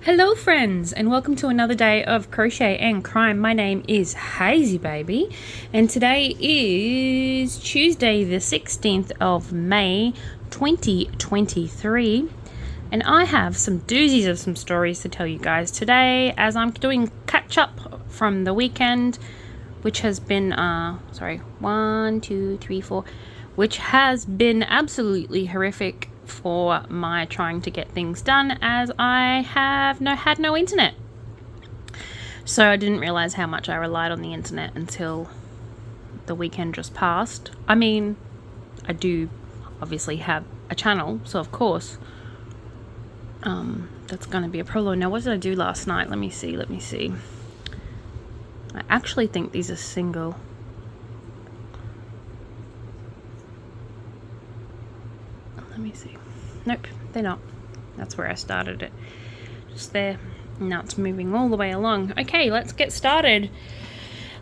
Hello friends, and welcome to another day of Crochet and Crime. My name is Hazy Baby, and today is Tuesday the 16th of May 2023, and I have some doozies of some stories to tell you guys today as I'm doing catch up from the weekend, which has been which has been absolutely horrific for my trying to get things done, as I had no internet. So I didn't realize how much I relied on the internet until the weekend just passed. I mean, I do obviously have a channel, so of course that's going to be a problem. Now, what did I do last night? Let me see. I actually think these are single. Let me see. Nope, they're not. That's where I started it. Just there. Now it's moving all the way along. Okay, let's get started.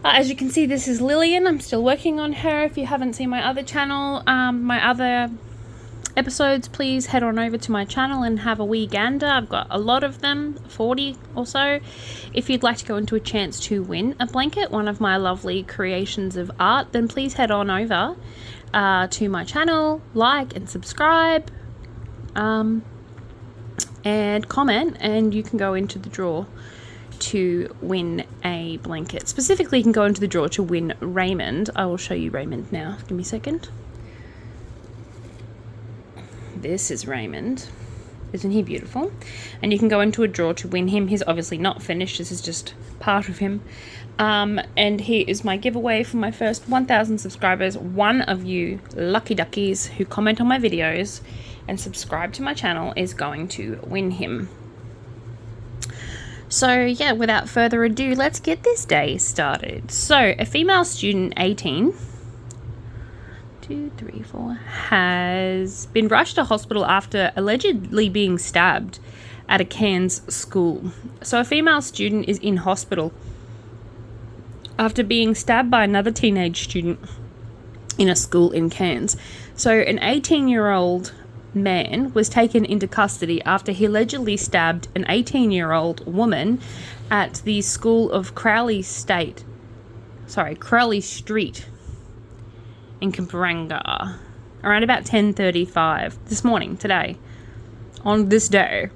As you can see, this is Lillian. I'm still working on her. If you haven't seen my other channel, my other episodes, please head on over to my channel and have a wee gander. I've got a lot of them, 40 or so. If you'd like to go into a chance to win a blanket, one of my lovely creations of art, then please head on over to my channel, like and subscribe, and comment, and you can go into the draw to win a blanket. Specifically, you can go into the draw to win Raymond. I will show you Raymond now. Give me a second. This is Raymond. Isn't he beautiful? And you can go into a draw to win him. He's obviously not finished. This is just part of him. And here is my giveaway for my first 1,000 subscribers. One of you lucky duckies who comment on my videos and subscribe to my channel is going to win him. So yeah, without further ado, let's get this day started. So a female student, 18, has been rushed to hospital after allegedly being stabbed at a Cairns school. So a female student is in hospital after being stabbed by another teenage student in a school in Cairns. So an 18-year-old man was taken into custody after he allegedly stabbed an 18-year-old woman at the school of Crowley Street in Kamparanga around about 10:35 this morning, today, on this day.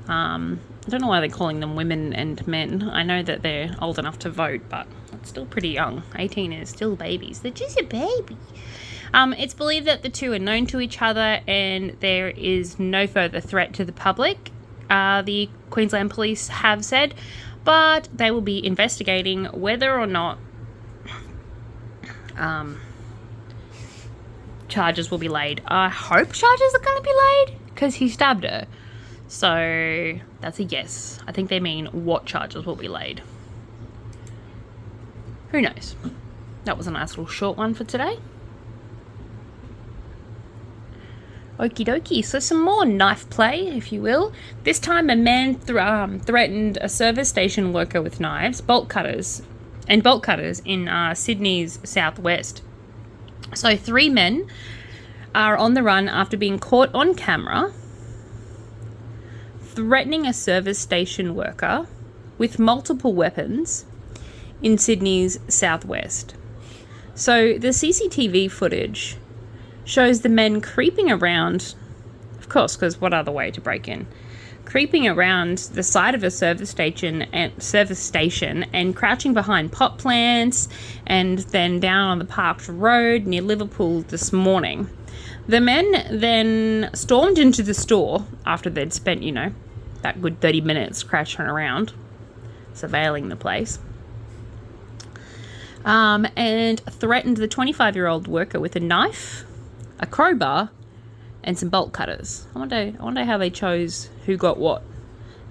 I don't know why they're calling them women and men. I know that they're old enough to vote, but it's still pretty young. 18 is still babies. They're just a baby. It's believed that the two are known to each other and there is no further threat to the public, the Queensland Police have said, but they will be investigating whether or not charges will be laid. I hope charges are going to be laid because he stabbed her. So that's a yes. I think they mean what charges will be laid. Who knows? That was a nice little short one for today. Okie dokie, so some more knife play, if you will. This time a man threatened a service station worker with knives, bolt cutters in Sydney's southwest. So 3 men are on the run after being caught on camera threatening a service station worker with multiple weapons in Sydney's southwest. So the CCTV footage shows the men creeping around, of course, because what other way to break in? Creeping around the side of a service station and crouching behind pot plants and then down on the parked road near Liverpool this morning. The men then stormed into the store after they'd spent, that good 30 minutes crouching around, surveilling the place, and threatened the 25-year-old worker with a knife, a crowbar, and some bolt cutters. I wonder how they chose who got what.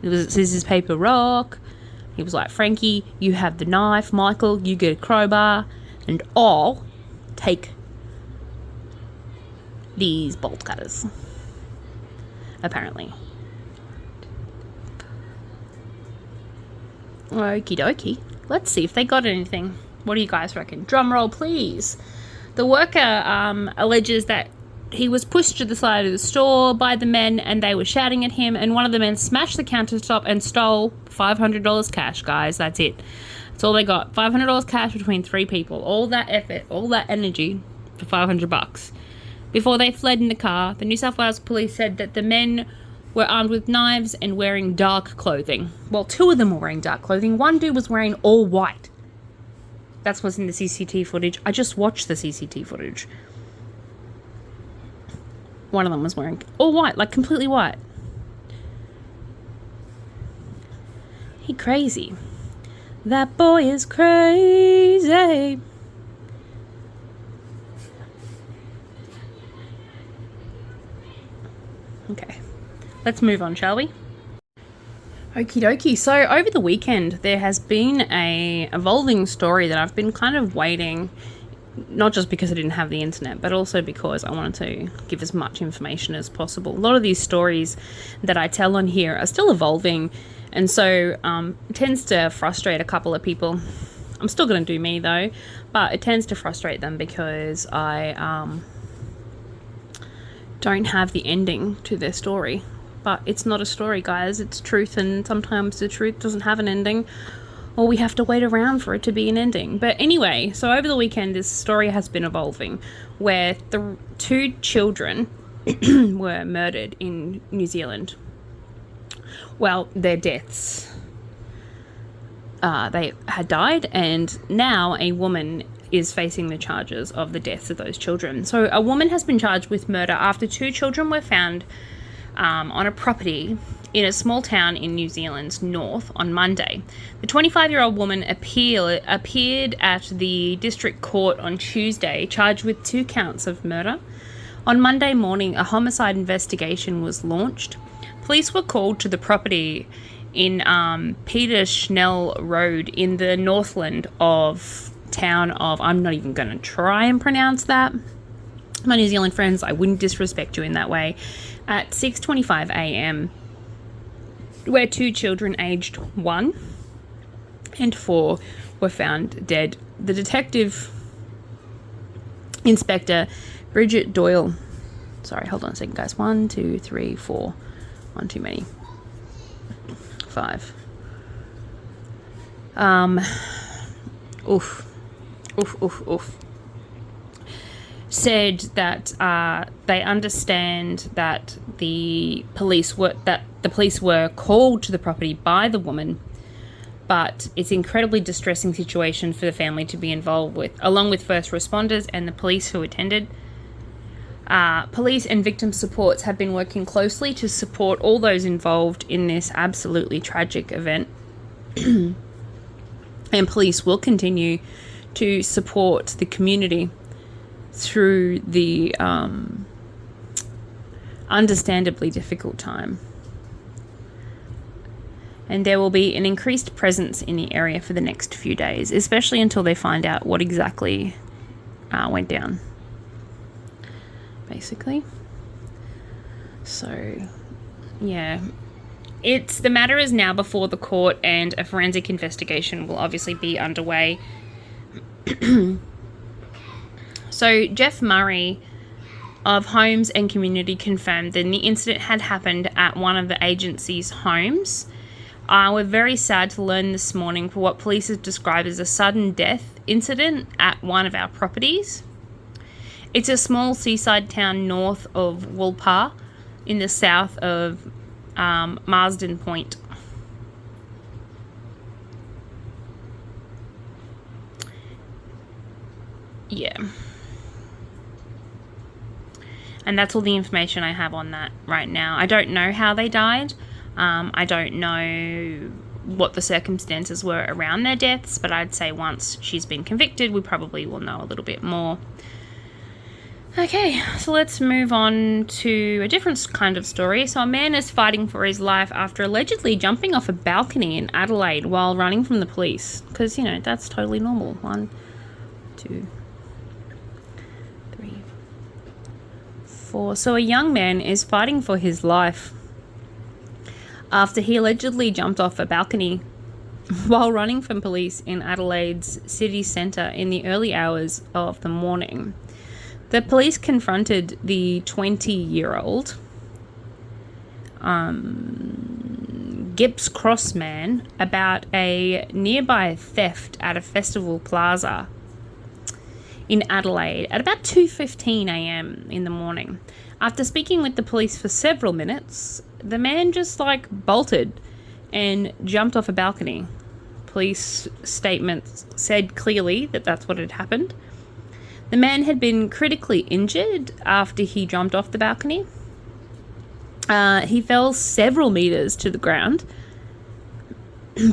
It was scissors, paper, rock. He was like, Frankie, you have the knife. Michael, you get a crowbar. And I'll take these bolt cutters. Apparently. Okie dokie. Let's see if they got anything. What do you guys reckon? Drum roll, please. The worker alleges that he was pushed to the side of the store by the men, and they were shouting at him, and one of the men smashed the countertop and stole $500 cash, guys. That's it. That's all they got. $500 cash between 3 people. All that effort, all that energy for $500. Before they fled in the car, the New South Wales police said that the men were armed with knives and wearing dark clothing. Well, 2 of them were wearing dark clothing. One dude was wearing all white. That's what's in the CCTV footage. I just watched the CCTV footage. One of them was wearing all white, like completely white. He crazy. That boy is crazy. Okay, let's move on, shall we? Okie dokie. So over the weekend, there has been a evolving story that I've been kind of waiting, not just because I didn't have the internet, but also because I wanted to give as much information as possible. A lot of these stories that I tell on here are still evolving, and so it tends to frustrate a couple of people. I'm still going to do me though, but it tends to frustrate them because I don't have the ending to their story. But it's not a story, guys. It's truth, and sometimes the truth doesn't have an ending, or we have to wait around for it to be an ending. But anyway, so over the weekend, this story has been evolving, where the 2 children were murdered in New Zealand. Well, their deaths. They had died, and now a woman is facing the charges of the deaths of those children. So a woman has been charged with murder after 2 children were found on a property in a small town in New Zealand's north on Monday. The 25-year-old woman appeared at the district court on Tuesday, charged with 2 counts of murder. On Monday morning, a homicide investigation was launched. Police were called to the property in Peter Schnell Road in the northland of town of, I'm not even going to try and pronounce that. My New Zealand friends, I wouldn't disrespect you in that way. At 6:25 a.m, where 2 children aged 1 and 4 were found dead. The detective inspector Bridget Doyle, sorry, hold on a second, guys. 1, 2, 3, 4. One too many. 5. Oof. Said that they understand that the police were called to the property by the woman, but it's an incredibly distressing situation for the family to be involved with, along with first responders and the police who attended. Police and victim supports have been working closely to support all those involved in this absolutely tragic event. And police will continue to support the community through the understandably difficult time. And there will be an increased presence in the area for the next few days, especially until they find out what exactly went down, basically. So, yeah. The matter is now before the court, and a forensic investigation will obviously be underway. So Jeff Murray of Homes and Community confirmed that the incident had happened at one of the agency's homes. We're very sad to learn this morning for what police have described as a sudden death incident at one of our properties. It's a small seaside town north of Woolpa in the south of Marsden Point. Yeah. And that's all the information I have on that right now. I don't know how they died. I don't know what the circumstances were around their deaths, but I'd say once she's been convicted, we probably will know a little bit more. Okay, so let's move on to a different kind of story. So a man is fighting for his life after allegedly jumping off a balcony in Adelaide while running from the police. Because, you know, that's totally normal. 1, 2, 3, 4. So a young man is fighting for his life after he allegedly jumped off a balcony while running from police in Adelaide's city centre in the early hours of the morning. The police confronted the 20-year-old Gibbs Cross man about a nearby theft at a festival plaza in Adelaide at about 2:15 a.m. in the morning. After speaking with the police for several minutes, the man just bolted and jumped off a balcony. Police statements said clearly that that's what had happened. The man had been critically injured after he jumped off the balcony. He fell several meters to the ground.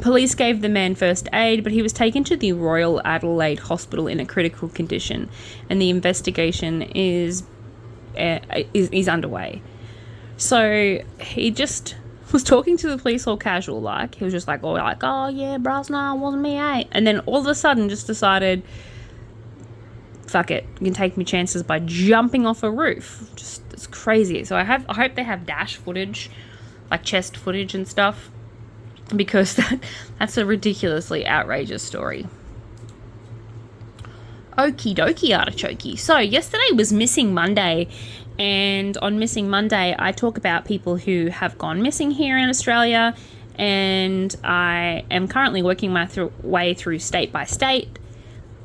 Police gave the man first aid, but he was taken to the Royal Adelaide Hospital in a critical condition, and the investigation is underway. So he just was talking to the police all casual, he was just oh yeah, bros, nah, it wasn't me, eh? And then all of a sudden just decided, fuck it, you can take me chances by jumping off a roof. Just, it's crazy. So I hope they have dash footage, chest footage and stuff, because that's a ridiculously outrageous story. Okie dokie, artichoke. So yesterday was Missing Monday, and on Missing Monday I talk about people who have gone missing here in Australia, and I am currently working my way through state by state.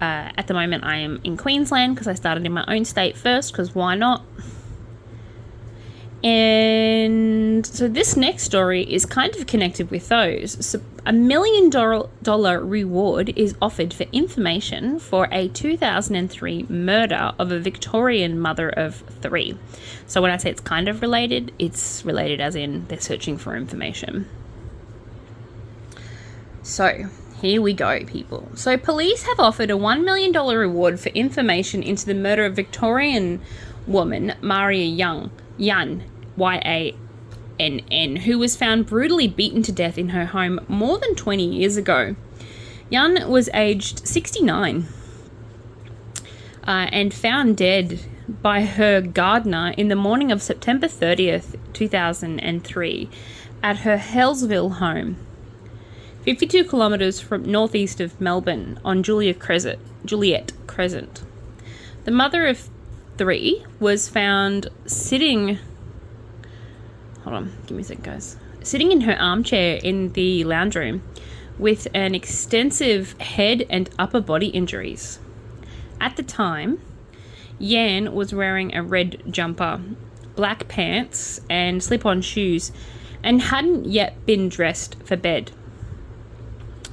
At the moment I am in Queensland because I started in my own state first, because why not? And so this next story is kind of connected with those. So $1 million reward is offered for information for a 2003 murder of a Victorian mother of 3. So when I say it's kind of related, it's related as in they're searching for information. So here we go, people. So police have offered a $1 million reward for information into the murder of Victorian woman Maria Yan, Y-A-N-N, who was found brutally beaten to death in her home more than 20 years ago. Yan was aged 69 and found dead by her gardener in the morning of September 30th, 2003 at her Hellsville home, 52 kilometres from northeast of Melbourne on Juliet Crescent. The mother of 3 was found sitting in her armchair in the lounge room with an extensive head and upper body injuries. At the time, Yan was wearing a red jumper, black pants and slip-on shoes, and hadn't yet been dressed for bed.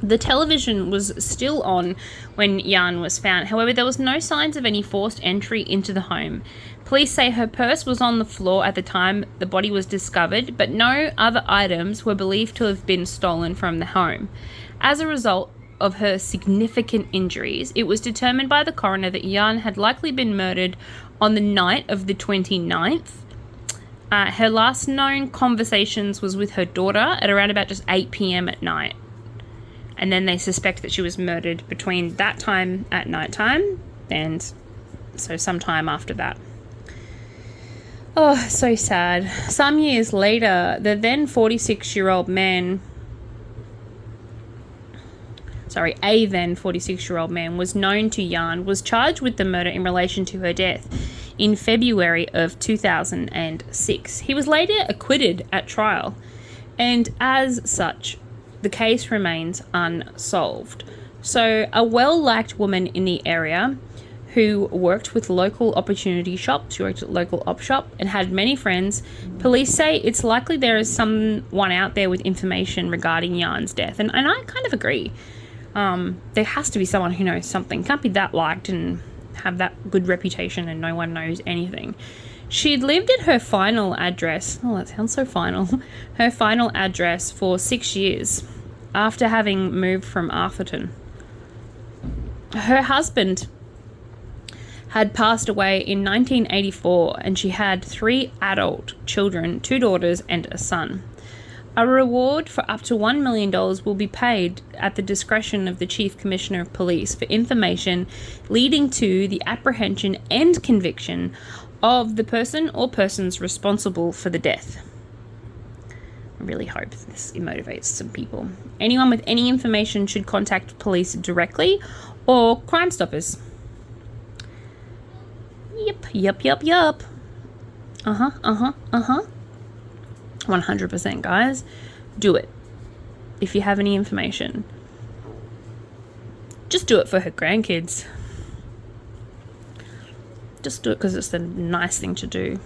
The television was still on when Yan was found. However, there was no signs of any forced entry into the home. Police say her purse was on the floor at the time the body was discovered, but no other items were believed to have been stolen from the home. As a result of her significant injuries, it was determined by the coroner that Yan had likely been murdered on the night of the 29th. Her last known conversations was with her daughter at around about just 8 p.m. at night. And then they suspect that she was murdered between that time at night time and so sometime after that. Oh, so sad. Some years later, the then 46-year-old man... a then 46-year-old man was known to Yan, was charged with the murder in relation to her death in February of 2006. He was later acquitted at trial, and as such, the case remains unsolved. So a well-liked woman in the area who worked with local opportunity shops, she worked at local op shop and had many friends. Police say it's likely there is someone out there with information regarding Yan's death. And I kind of agree. There has to be someone who knows something. Can't be that liked and have that good reputation and no one knows anything. She'd lived at her final address, oh, that sounds so final, her final address for 6 years after having moved from Arthurton. Her husband had passed away in 1984 and she had 3 adult children, 2 daughters and a son. A reward for up to $1 million will be paid at the discretion of the Chief Commissioner of Police for information leading to the apprehension and conviction of the person or persons responsible for the death. I really hope this motivates some people. Anyone with any information should contact police directly or Crime Stoppers. Yep. Yup. 100%, guys. Do it. If you have any information, just do it for her grandkids. Just do it because it's the nice thing to do.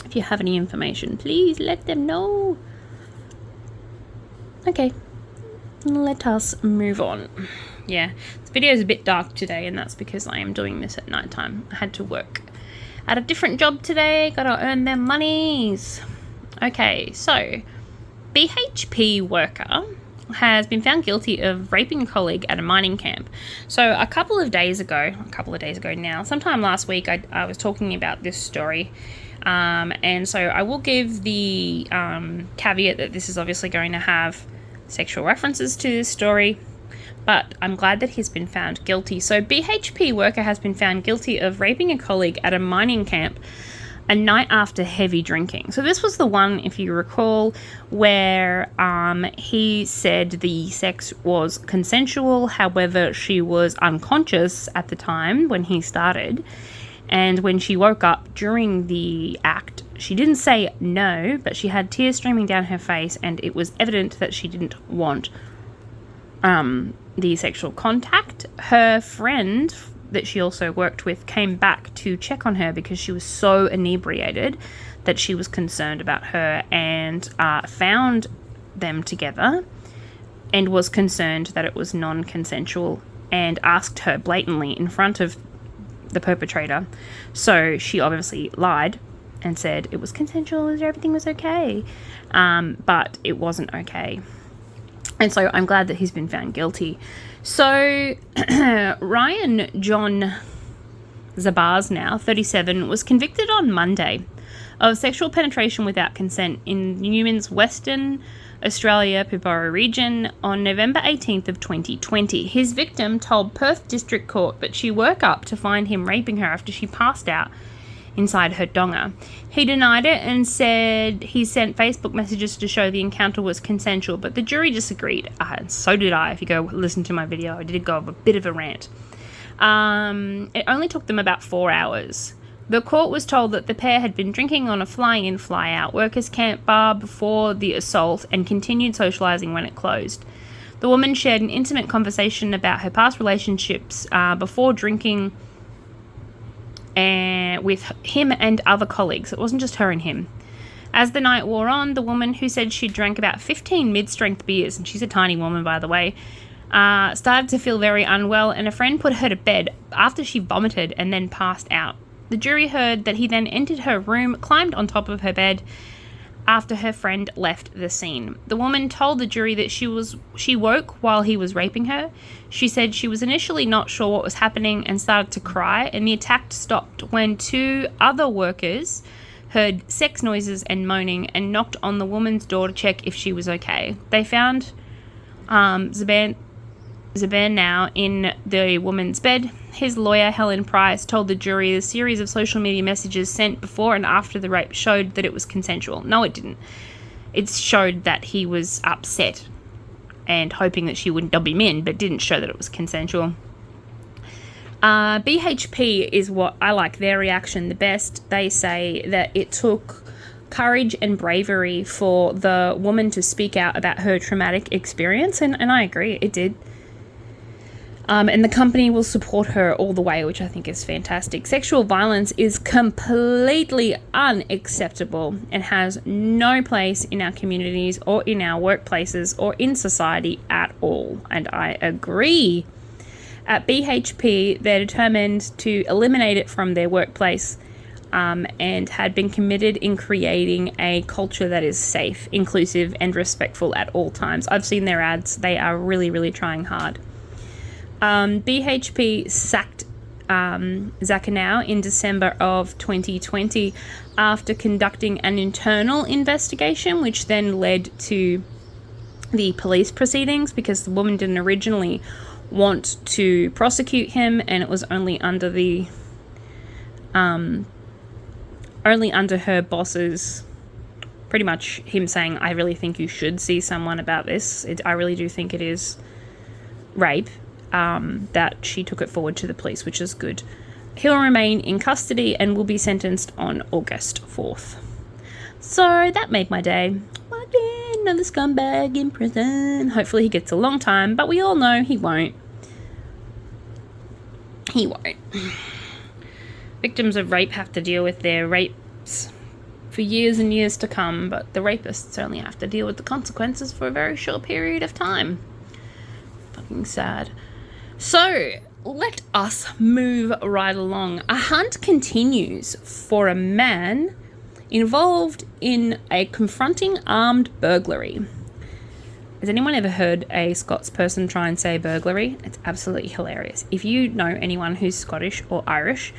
If you have any information, please let them know. Okay, let us move on. Yeah, this video is a bit dark today, and that's because I am doing this at night time. I had to work at a different job today. Gotta earn them monies. Okay, so BHP worker has been found guilty of raping a colleague at a mining camp. So a couple of days ago now, sometime last week, I was talking about this story. And so I will give the caveat that this is obviously going to have sexual references to this story, but I'm glad that he's been found guilty. So BHP worker has been found guilty of raping a colleague at a mining camp a night after heavy drinking. So this was the one, if you recall, where he said the sex was consensual. However, she was unconscious at the time when he started. And when she woke up during the act, she didn't say no, but she had tears streaming down her face, and it was evident that she didn't want the sexual contact. Her friend that she also worked with came back to check on her because she was so inebriated that she was concerned about her, and found them together and was concerned that it was non-consensual, and asked her blatantly in front of the perpetrator. So she obviously lied and said it was consensual, everything was okay, but it wasn't okay. And so I'm glad that he's been found guilty. So Ryan John Zabars, now 37, was convicted on Monday of sexual penetration without consent in Newman's Western Australia Pilbara region on November 18th of 2020. His victim told Perth District Court that she woke up to find him raping her after she passed out inside her donga. He denied it and said he sent Facebook messages to show the encounter was consensual, but the jury disagreed. And so did I. If you go listen to my video, I did go on a bit of a rant. It only took them about 4 hours. The court was told that the pair had been drinking on a fly-in, fly-out workers' camp bar before the assault and continued socialising when it closed. The woman shared an intimate conversation about her past relationships before drinking with him and other colleagues. It wasn't just her and him. As the night wore on, the woman, who said she'd drank about 15 mid-strength beers, and she's a tiny woman, by the way, started to feel very unwell, and a friend put her to bed after she vomited and then passed out. The jury heard that he then entered her room, climbed on top of her bed after her friend left the scene. The woman told the jury that she woke while he was raping her. She said she was initially not sure what was happening and started to cry, and the attack stopped when 2 other workers heard sex noises and moaning and knocked on the woman's door to check if she was okay. They found Zubair now in the woman's bed. His lawyer, Helen Price, told the jury the series of social media messages sent before and after the rape showed that it was consensual. No, it didn't. It showed that he was upset and hoping that she wouldn't dob him in, but didn't show that it was consensual. BHP is what I like their reaction the best. They say that it took courage and bravery for the woman to speak out about her traumatic experience, and I agree, it did. And the company will support her all the way, which I think is fantastic. Sexual violence is completely unacceptable and has no place in our communities or in our workplaces or in society at all. And I agree. At BHP, they're determined to eliminate it from their workplace, and had been committed in creating a culture that is safe, inclusive, and respectful at all times. I've seen their ads. They are really, really trying hard. BHP sacked Zakanow in December of 2020 after conducting an internal investigation, which then led to the police proceedings because the woman didn't originally want to prosecute him, and it was only under the only under her boss's, pretty much him saying, I really think you should see someone about this. I really do think it is rape. That she took it forward to the police, which is good. He'll remain in custody and will be sentenced on August 4th. So that made my day. Again, another scumbag in prison. Hopefully he gets a long time, but we all know he won't. He won't. Victims of rape have to deal with their rapes for years and years to come, but the rapists only have to deal with the consequences for a very short period of time. Fucking sad. So, let us move right along. A hunt continues for a man involved in a confronting armed burglary. Has anyone ever heard a Scots person try and say burglary? It's absolutely hilarious. If you know anyone who's Scottish or Irish,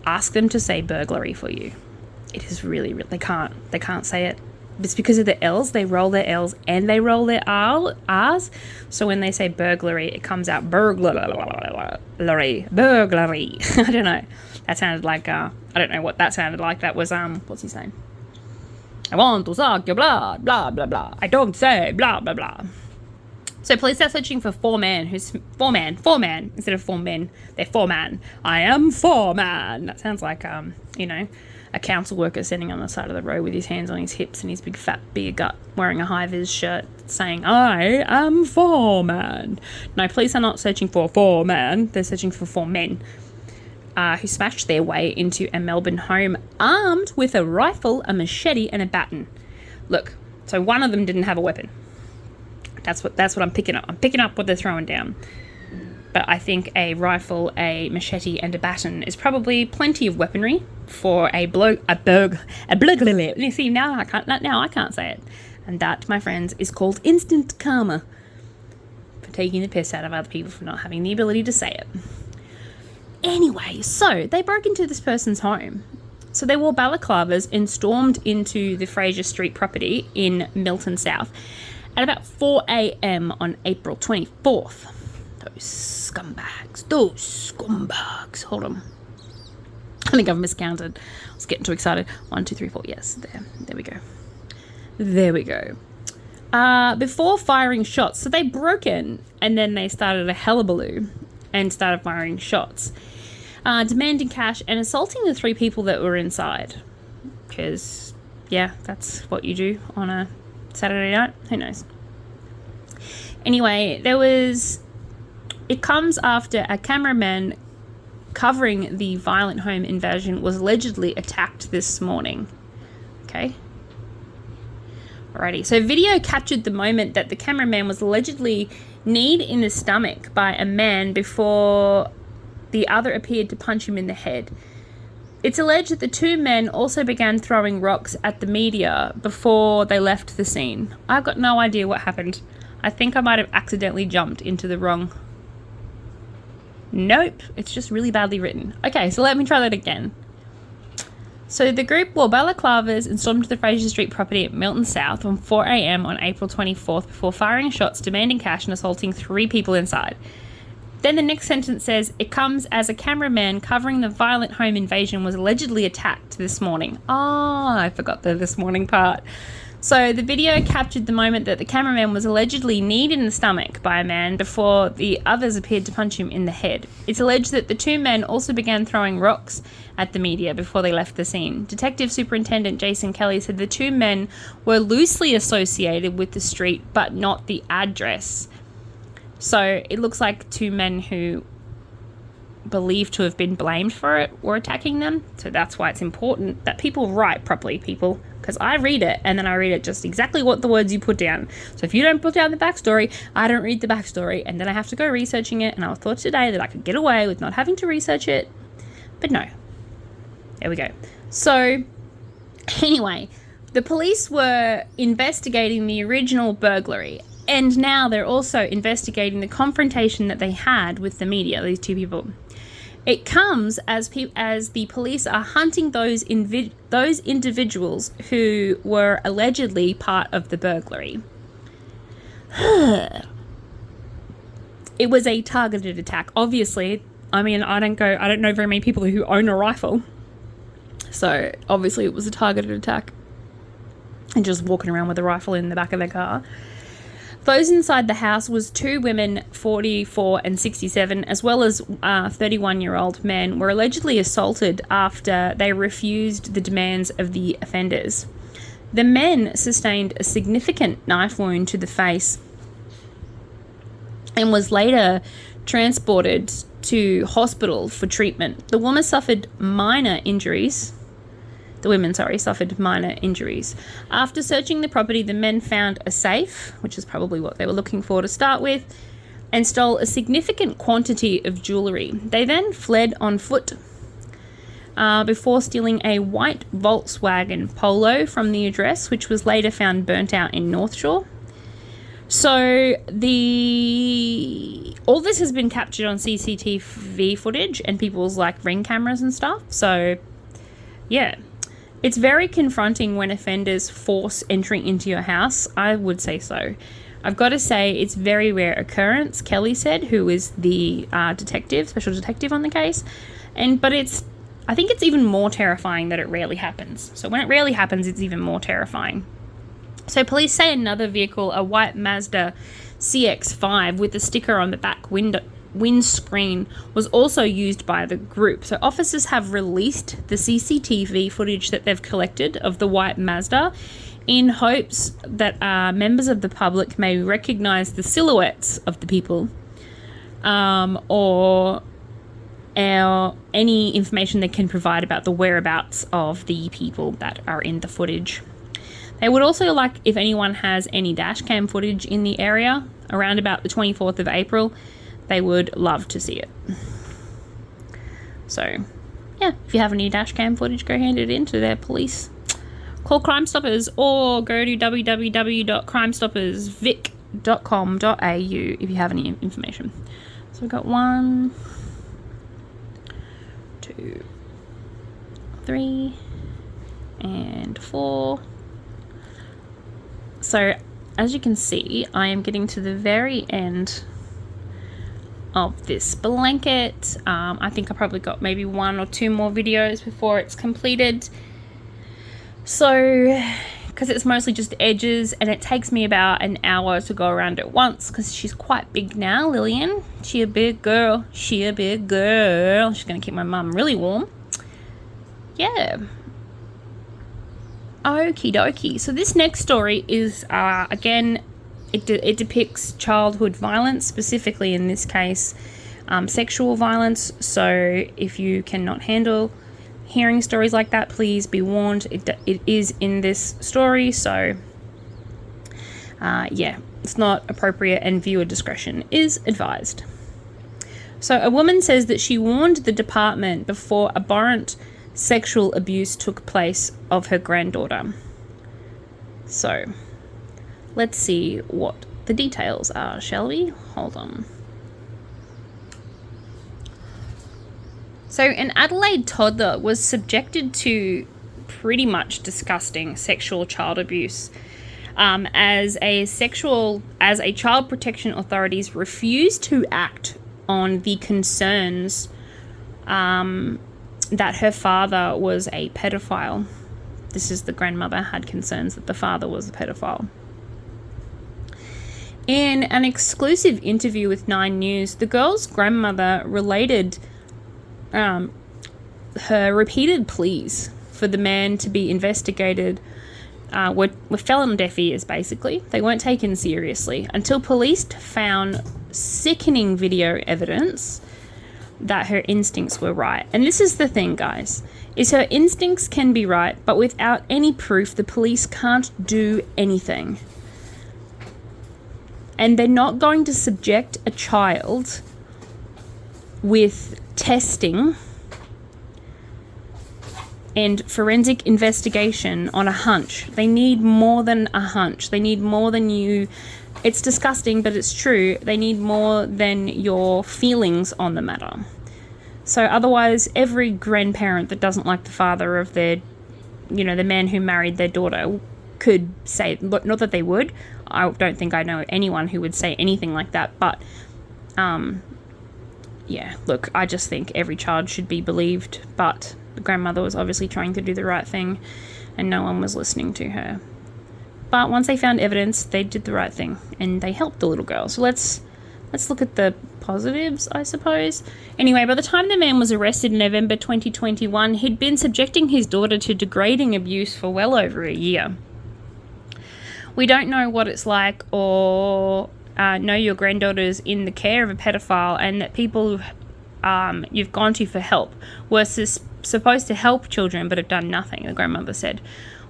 ask them to say burglary for you. It is really, they can't say it. It's because of the L's. They roll their L's and they roll their R's. So when they say burglary, it comes out burglary. I don't know. That sounded like, I don't know what that sounded like. That was, what's his name? I want to suck your blood, blah, blah, blah. I don't say blah, blah, blah. So police are searching for four man instead of 4 men. They're 4 man. I am 4 man. That sounds like, a council worker standing on the side of the road with his hands on his hips and his big fat beer gut, wearing a high-vis shirt saying, I am 4 man. No, police are not searching for 4 man. They're searching for 4 men who smashed their way into a Melbourne home armed with a rifle, a machete and a baton. Look, so one of them didn't have a weapon. That's what I'm picking up. I'm picking up what they're throwing down. But I think a rifle, a machete, and a baton is probably plenty of weaponry for a burglar. You see, now I can't say it. And that, my friends, is called instant karma for taking the piss out of other people for not having the ability to say it. Anyway, so they broke into this person's home. So they wore balaclavas and stormed into the Fraser Street property in Milton South at about 4 a.m. on April 24th. Those scumbags. Hold on. I think I've miscounted. I was getting too excited. 1, 2, 3, 4. Yes, there we go. Before firing shots, so they broke in and then they started a hullabaloo and started firing shots, demanding cash and assaulting the 3 people that were inside. Because, yeah, that's what you do on a Saturday night. Who knows? Anyway, it comes after a cameraman covering the violent home invasion was allegedly attacked this morning. Okay. Alrighty. So video captured the moment that the cameraman was allegedly kneed in the stomach by a man before the other appeared to punch him in the head. It's alleged that the 2 men also began throwing rocks at the media before they left the scene. I've got no idea what happened. I think I might have accidentally jumped into the wrong... Nope, it's just really badly written. Okay, so let me try that again. So the group wore balaclavas and stormed to the Fraser Street property at Milton South on 4 a.m. on April 24th before firing shots, demanding cash and assaulting 3 people inside. Then the next sentence says, it comes as a cameraman covering the violent home invasion was allegedly attacked this morning. I forgot the this morning part. So the video captured the moment that the cameraman was allegedly kneed in the stomach by a man before the others appeared to punch him in the head. It's alleged that the 2 men also began throwing rocks at the media before they left the scene. Detective Superintendent Jason Kelly said the 2 men were loosely associated with the street but not the address. So it looks like 2 men who believed to have been blamed for it were attacking them. So that's why it's important that people write properly, people. Because I read it, and then I read it just exactly what the words you put down. So if you don't put down the backstory, I don't read the backstory, and then I have to go researching it, and I thought today that I could get away with not having to research it. But no. There we go. So, anyway, the police were investigating the original burglary, and now they're also investigating the confrontation that they had with the media, these 2 people. It comes as the police are hunting those individuals who were allegedly part of the burglary. It was a targeted attack. Obviously, I mean, I don't know very many people who own a rifle. So, obviously it was a targeted attack. And just walking around with a rifle in the back of their car. Those inside the house was 2 women, 44 and 67, as well as 31-year-old men, were allegedly assaulted after they refused the demands of the offenders. The men sustained a significant knife wound to the face and was later transported to hospital for treatment. The women suffered minor injuries. After searching the property, the men found a safe, which is probably what they were looking for to start with, and stole a significant quantity of jewellery. They then fled on foot before stealing a white Volkswagen Polo from the address, which was later found burnt out in North Shore. So all this has been captured on CCTV footage and people's Ring cameras and stuff. So yeah, it's very confronting when offenders force entry into your house. I would say so. I've got to say it's very rare occurrence, Kelly said, who is the special detective on the case. But I think it's even more terrifying that it rarely happens. So when it rarely happens, it's even more terrifying. So police say another vehicle, a white Mazda CX-5 with a sticker on the back windscreen, was also used by the group. So officers have released the CCTV footage that they've collected of the white Mazda in hopes that members of the public may recognize the silhouettes of the people or any information they can provide about the whereabouts of the people that are in the footage. They would also like if anyone has any dash cam footage in the area around about the 24th of April, they would love to see it. So, yeah, if you have any dash cam footage, go hand it in to their police. Call Crime Stoppers or go to www.crimestoppersvic.com.au if you have any information. So we've got 1, 2, 3, and 4. So, as you can see, I am getting to the very end of this blanket. I think I probably got maybe 1 or 2 more videos before it's completed. So, because it's mostly just edges, and it takes me about an hour to go around it once, because she's quite big now, Lillian. She a big girl. She's going to keep my mum really warm. Yeah. Okie dokie. So this next story is, again, it depicts childhood violence, specifically in this case, sexual violence. So if you cannot handle hearing stories like that, please be warned. It is in this story, so yeah, it's not appropriate and viewer discretion is advised. So a woman says that she warned the department before abhorrent sexual abuse took place of her granddaughter. So let's see what the details are, shall we? Hold on. So an Adelaide toddler was subjected to pretty much disgusting sexual child abuse as child protection authorities refused to act on the concerns that her father was a pedophile. This is the grandmother had concerns that the father was a pedophile. In an exclusive interview with 9 News, the girl's grandmother related her repeated pleas for the man to be investigated were fell on deaf ears, basically. They weren't taken seriously until police found sickening video evidence that her instincts were right. And this is the thing, guys, is her instincts can be right, but without any proof, the police can't do anything. And they're not going to subject a child with testing and forensic investigation on a hunch. They need more than a hunch. They need more than you. It's disgusting, but it's true. They need more than your feelings on the matter. So otherwise, every grandparent that doesn't like the father of their, the man who married their daughter could say, not that they would. I don't think I know anyone who would say anything like that. But, yeah, look, I just think every child should be believed. But the grandmother was obviously trying to do the right thing and no one was listening to her. But once they found evidence, they did the right thing and they helped the little girl. So let's look at the positives, I suppose. Anyway, by the time the man was arrested in November 2021, he'd been subjecting his daughter to degrading abuse for well over a year. We don't know what it's like or know your granddaughter's in the care of a pedophile, and that people you've gone to for help were supposed to help children but have done nothing, the grandmother said.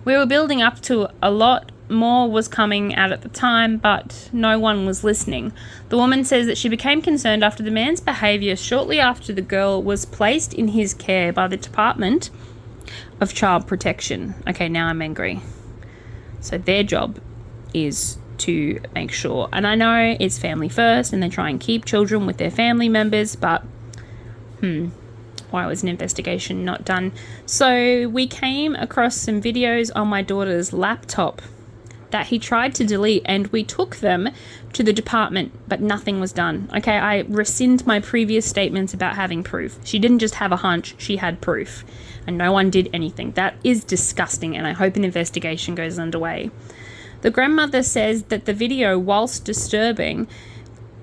We were building up to a lot more was coming out at the time, but no one was listening. The woman says that she became concerned after the man's behaviour shortly after the girl was placed in his care by the Department of Child Protection. Okay, now I'm angry. So their job is to make sure, and I know it's family first and they try and keep children with their family members, but why was an investigation not done? So we came across some videos on my daughter's laptop that he tried to delete, and we took them to the department, but nothing was done. Okay, I rescind my previous statements about having proof. She didn't just have a hunch, she had proof, and no one did anything. That is disgusting, and I hope an investigation goes underway. The grandmother says that the video, whilst disturbing,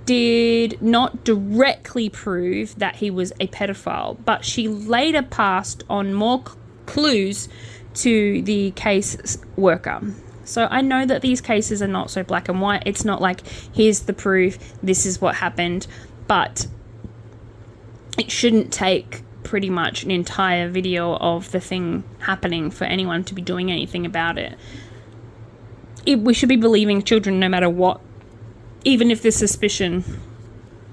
did not directly prove that he was a pedophile, but she later passed on more clues to the case worker. So I know that these cases are not so black and white. It's not like, here's the proof, this is what happened, but it shouldn't take pretty much an entire video of the thing happening for anyone to be doing anything about it. We should be believing children no matter what. Even if there's suspicion,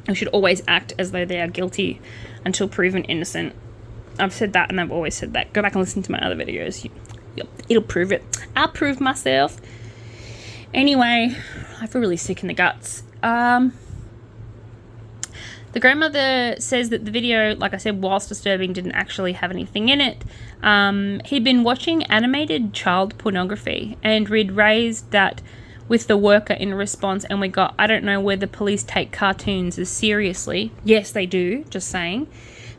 we should always act as though they are guilty until proven innocent. I've said that and I've always said that. Go back and listen to my other videos. It'll prove it. I'll prove myself. Anyway, I feel really sick in the guts. The grandmother says that the video, like I said, whilst disturbing, didn't actually have anything in it. He'd been watching animated child pornography, and we'd raised that with the worker in response, and we got, I don't know whether police take cartoons as seriously. Yes, they do, just saying.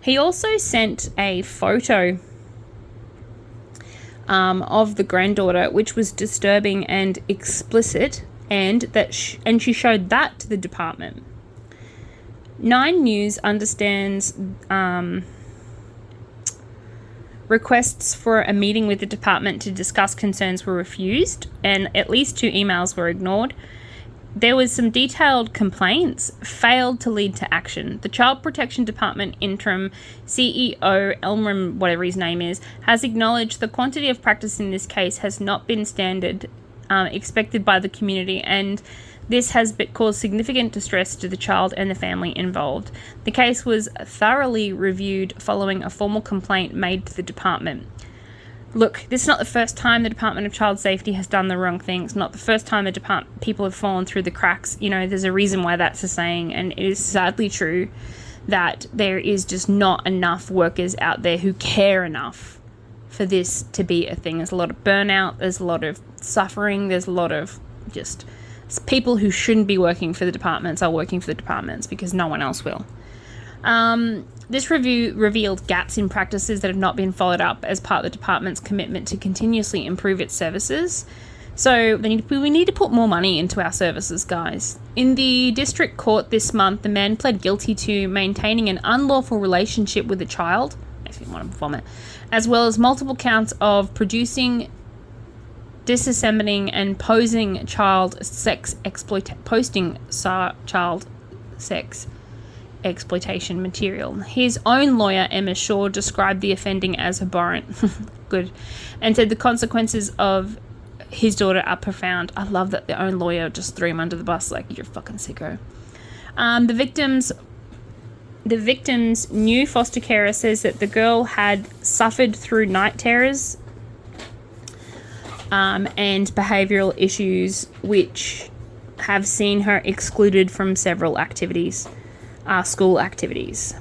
He also sent a photo of the granddaughter, which was disturbing and explicit, and she showed that to the department. 9 News understands requests for a meeting with the department to discuss concerns were refused, and at least 2 emails were ignored. There was some detailed complaints, failed to lead to action. The Child Protection Department interim CEO, Elmer, whatever his name is, has acknowledged the quantity of practice in this case has not been standard expected by the community, and this has caused significant distress to the child and the family involved. The case was thoroughly reviewed following a formal complaint made to the department. Look, this is not the first time the Department of Child Safety has done the wrong thing. It's not the first time the people have fallen through the cracks. You know, there's a reason why that's a saying, and it is sadly true that there is just not enough workers out there who care enough for this to be a thing. There's a lot of burnout, there's a lot of suffering, there's a lot of just people who shouldn't be working for the departments are working for the departments because no one else will. This review revealed gaps in practices that have not been followed up as part of the department's commitment to continuously improve its services. So we need to put more money into our services, guys. In the district court this month, the man pled guilty to maintaining an unlawful relationship with a child, makes me want to vomit, as well as multiple counts of producing, disassembling, and posing child sex exploitation material. His own lawyer, Emma Shaw, described the offending as abhorrent. Good. And said the consequences of his daughter are profound. I love that their own lawyer just threw him under the bus like, you're a fucking sicko. The victim's new foster carer says that the girl had suffered through night terrors and behavioural issues which have seen her excluded from several activities. School activities,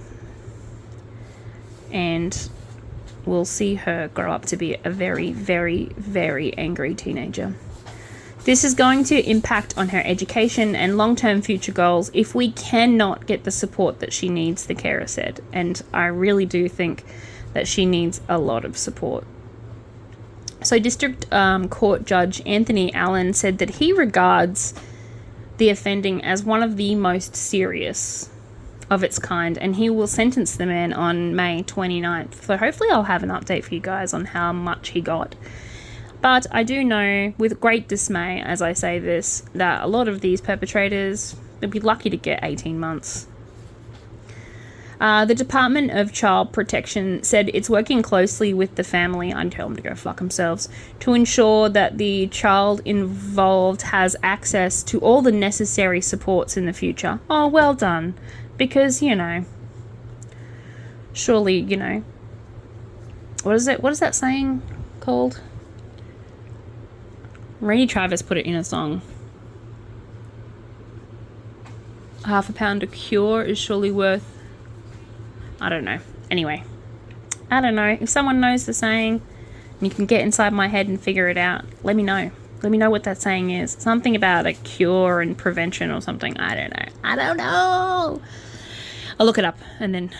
and we'll see her grow up to be a very, very, very angry teenager. This is going to impact on her education and long-term future goals if we cannot get the support that she needs, the carer said, and I really do think that she needs a lot of support. So District Court Judge Anthony Allen said that he regards the offending as one of the most serious of its kind, and he will sentence the man on May 29th. So hopefully I'll have an update for you guys on how much he got. But I do know, with great dismay as I say this, that a lot of these perpetrators would be lucky to get 18 months. The Department of Child Protection said it's working closely with the family, I'd tell them to go fuck themselves, to ensure that the child involved has access to all the necessary supports in the future. Oh, well done. Because, you know, surely, you know, what is that saying called? Randy Travis put it in a song. Half a pound of cure is surely worth, I don't know. Anyway, I don't know. If someone knows the saying and you can get inside my head and figure it out, let me know. Let me know what that saying is. Something about a cure and prevention or something. I don't know. I'll look it up and then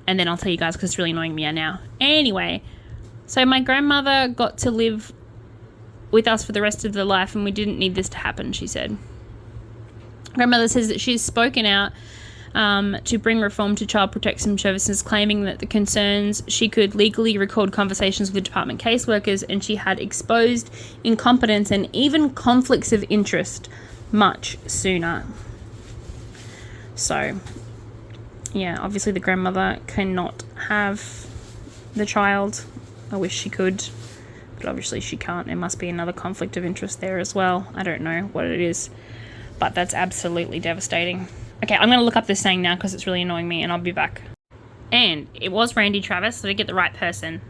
I'll tell you guys because it's really annoying me now. Anyway, so my grandmother got to live with us for the rest of their life and we didn't need this to happen, she said. Grandmother says that she's spoken out to bring reform to child protection services, claiming that the concerns she could legally record conversations with department caseworkers and she had exposed incompetence and even conflicts of interest much sooner. So, yeah, obviously the grandmother cannot have the child. I wish she could, but obviously she can't. There must be another conflict of interest there as well. I don't know what it is, but that's absolutely devastating. Okay, I'm going to look up this saying now because it's really annoying me and I'll be back. And it was Randy Travis, so to get the right person.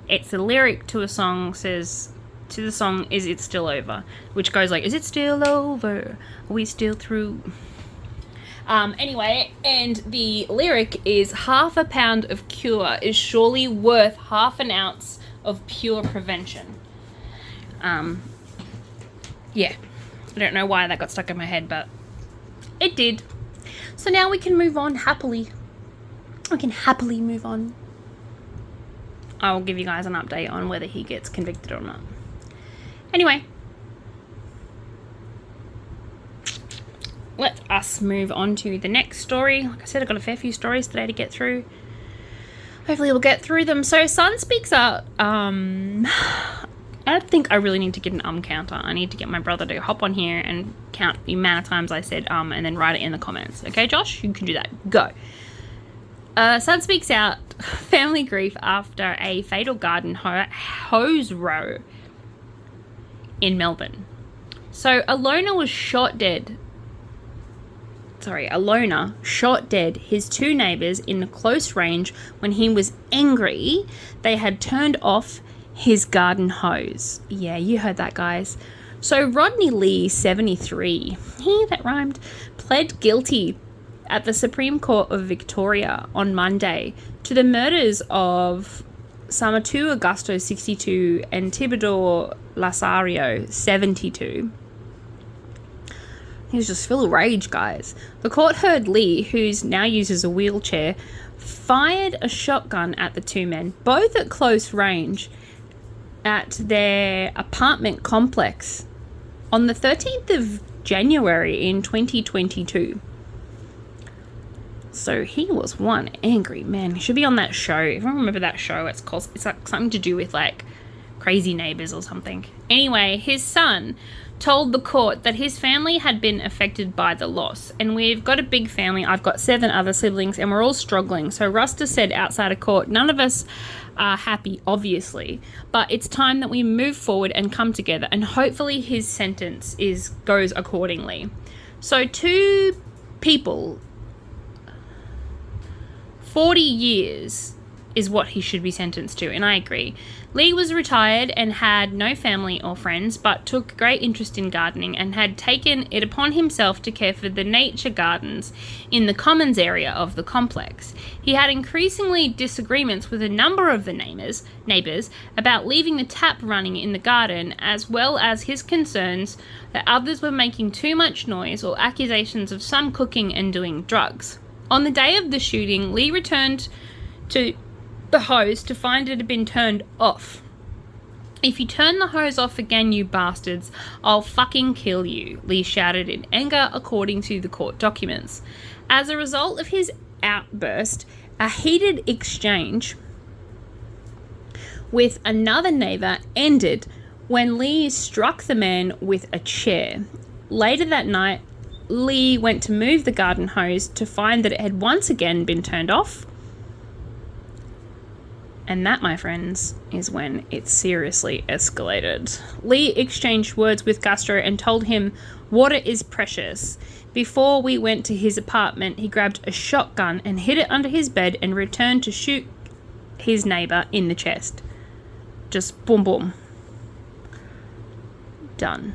It's the lyric to a song says, to the song, Is It Still Over? Which goes like, is it still over? Are we still through? Anyway, and the lyric is, half a pound of cure is surely worth half an ounce of pure prevention. Yeah. I don't know why that got stuck in my head, but it did. So now we can move on happily. We can happily move on. I'll give you guys an update on whether he gets convicted or not. Anyway. Let us move on to the next story. Like I said, I've got a fair few stories today to get through. Hopefully we'll get through them. So Sun speaks out. I think I really need to get an counter. I need to get my brother to hop on here and count the amount of times I said and then write it in the comments. Okay, Josh? You can do that. Go. Sun speaks out family grief after a fatal garden hose row in Melbourne. So a loner shot dead his two neighbours in close range when he was angry they had turned off his garden hose. Yeah, you heard that, guys. So Rodney Lee, 73, that rhymed, pled guilty at the Supreme Court of Victoria on Monday to the murders of Samatu Augusto, 62, and Tibidor Lasario, 72. He was just full of rage, guys. The court heard Lee, who's now uses a wheelchair, fired a shotgun at the two men, both at close range, at their apartment complex on the 13th of January in 2022. So he was one angry man. He should be on that show. If I remember that show, it's like something to do with like Crazy Neighbors or something. Anyway, his son told the court that his family had been affected by the loss. And we've got a big family. I've got 7 other siblings and we're all struggling. So Rusta said outside of court, none of us are happy, obviously. But it's time that we move forward and come together. And hopefully his sentence goes accordingly. So 2 people, 40 years is what he should be sentenced to, and I agree. Lee was retired and had no family or friends, but took great interest in gardening and had taken it upon himself to care for the nature gardens in the commons area of the complex. He had increasingly disagreements with a number of the neighbours about leaving the tap running in the garden, as well as his concerns that others were making too much noise or accusations of some cooking and doing drugs. On the day of the shooting, Lee returned to the hose to find it had been turned off. "If you turn the hose off again, you bastards, I'll fucking kill you," Lee shouted in anger, according to the court documents. As a result of his outburst, a heated exchange with another neighbor ended when Lee struck the man with a chair. Later that night, Lee went to move the garden hose to find that it had once again been turned off. And that, my friends, is when it seriously escalated. Lee exchanged words with Gusto and told him water is precious. Before we went to his apartment, he grabbed a shotgun and hid it under his bed and returned to shoot his neighbor in the chest. Just boom, boom. Done.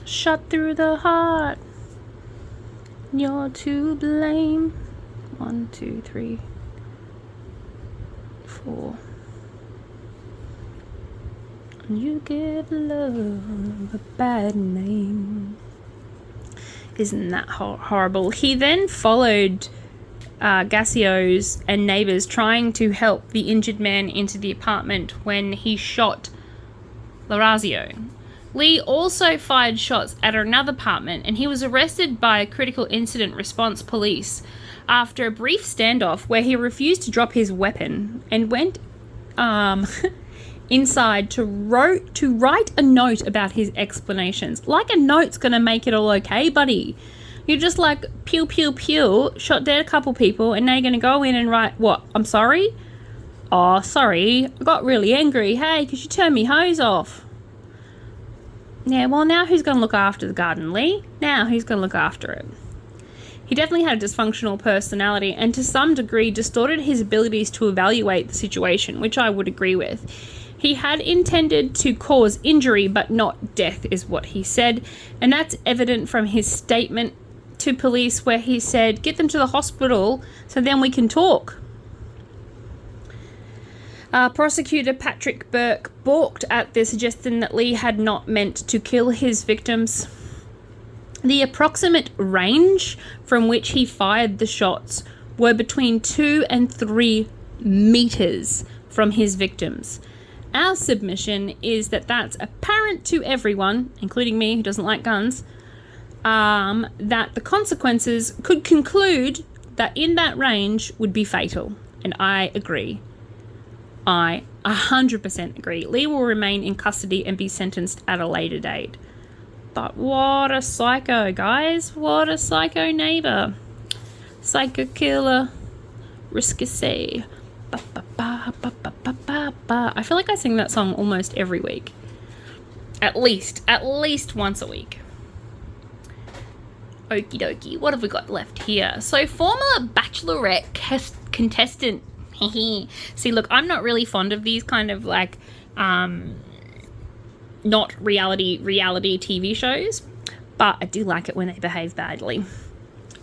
Shot through the heart. You're to blame. 1, 2, 3, 4. You give love a bad name. Isn't that horrible? He then followed Gassio's and neighbors trying to help the injured man into the apartment when he shot Larazio. Lee also fired shots at another apartment, and he was arrested by Critical Incident Response Police after a brief standoff where he refused to drop his weapon and went inside to write a note about his explanations. Like a note's gonna make it all okay, buddy. You're just like, pew, pew, pew, shot dead a couple people, and now you're gonna go in and write, what, I'm sorry? Oh, sorry, I got really angry. Hey, could you turn me hose off? Yeah, well, now who's gonna look after the garden, Lee? Now who's gonna look after it? He definitely had a dysfunctional personality and to some degree distorted his abilities to evaluate the situation, which I would agree with. He had intended to cause injury, but not death, is what he said. And that's evident from his statement to police where he said, get them to the hospital so then we can talk. Prosecutor Patrick Burke balked at the suggestion that Lee had not meant to kill his victims. The approximate range from which he fired the shots were between 2 and 3 meters from his victims. Our submission is that that's apparent to everyone, including me who doesn't like guns, that the consequences could conclude that in that range would be fatal. And I agree. I 100% agree. Lee will remain in custody and be sentenced at a later date. But what a psycho, guys. What a psycho neighbor. Psycho killer. Risque. Ba, ba, ba, ba, ba, ba, ba, ba. I feel like I sing that song almost every week. At least once a week. Okie dokie. What have we got left here? So, former Bachelorette contestant. See, look, I'm not really fond of these kind of like, not reality TV shows, but I do like it when they behave badly.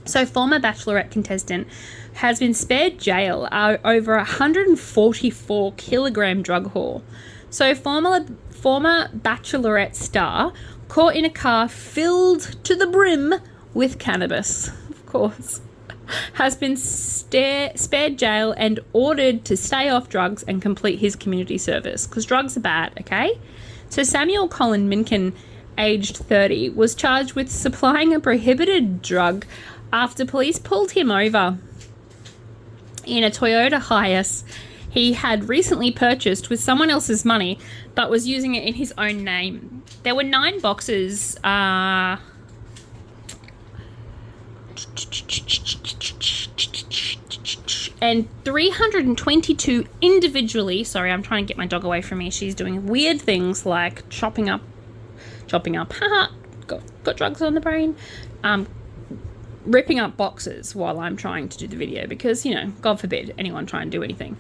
So, former Bachelorette contestant has been spared jail over 144 kilogram drug haul. So, former Bachelorette star caught in a car filled to the brim with cannabis, of course, has been spared jail and ordered to stay off drugs and complete his community service, because drugs are bad, okay? So Samuel Colin Minkin, aged 30, was charged with supplying a prohibited drug after police pulled him over in a Toyota Hiace he had recently purchased with someone else's money, but was using it in his own name. There were 9 boxes, and 322 individually. Sorry, I'm trying to get my dog away from me. She's doing weird things like chopping up, haha, got drugs on the brain, ripping up boxes while I'm trying to do the video because, you know, God forbid anyone try and do anything.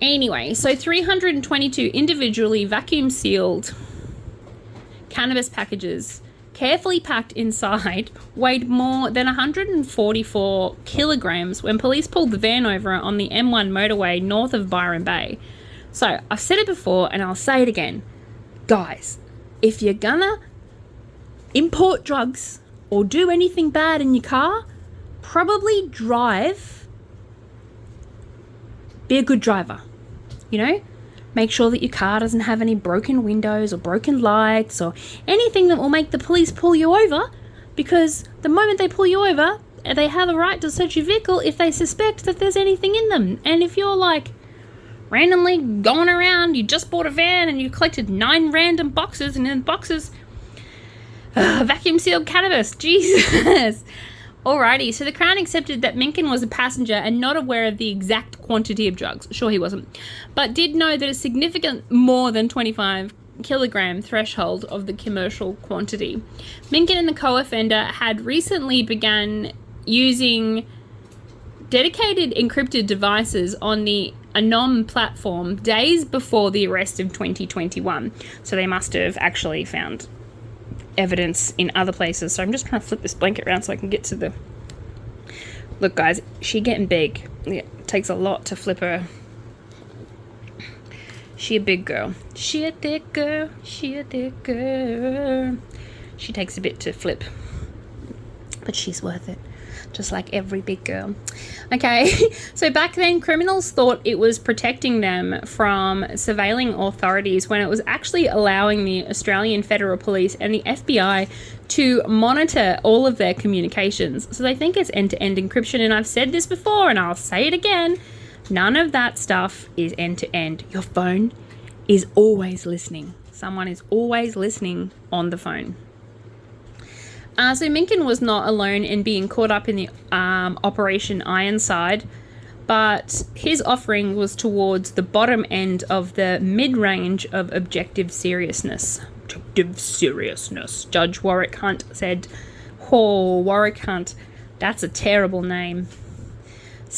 Anyway, so 322 individually vacuum sealed cannabis packages, carefully packed inside, weighed more than 144 kilograms when police pulled the van over on the M1 motorway north of Byron Bay. So, I've said it before and I'll say it again. Guys, if you're gonna import drugs or do anything bad in your car, probably be a good driver. You know? Make sure that your car doesn't have any broken windows or broken lights or anything that will make the police pull you over, because the moment they pull you over, they have a right to search your vehicle if they suspect that there's anything in them. And if you're like randomly going around, you just bought a van and you collected 9 random boxes, and in boxes vacuum sealed cannabis, Jesus. Alrighty, so the Crown accepted that Minkin was a passenger and not aware of the exact quantity of drugs. Sure, he wasn't. But did know that a significant more than 25 kilogram threshold of the commercial quantity. Minkin and the co-offender had recently begun using dedicated encrypted devices on the Anom platform days before the arrest of 2021. So they must have actually found evidence in other places. So I'm just trying to flip this blanket around so I can get to the... Look, guys, she getting big. It takes a lot to flip her. She a big girl. She a thick girl. She a thick girl. She takes a bit to flip, but she's worth it. Just like every big girl. Okay, so back then criminals thought it was protecting them from surveilling authorities when it was actually allowing the Australian Federal Police and the FBI to monitor all of their communications. So they think it's end-to-end encryption, and I've said this before and I'll say it again. None of that stuff is end-to-end. Your phone is always listening. Someone is always listening on the phone. So Minkin was not alone in being caught up in the Operation Ironside, but his offering was towards the bottom end of the mid-range of objective seriousness. Objective seriousness, Judge Warwick Hunt said. Oh, Warwick Hunt, that's a terrible name. He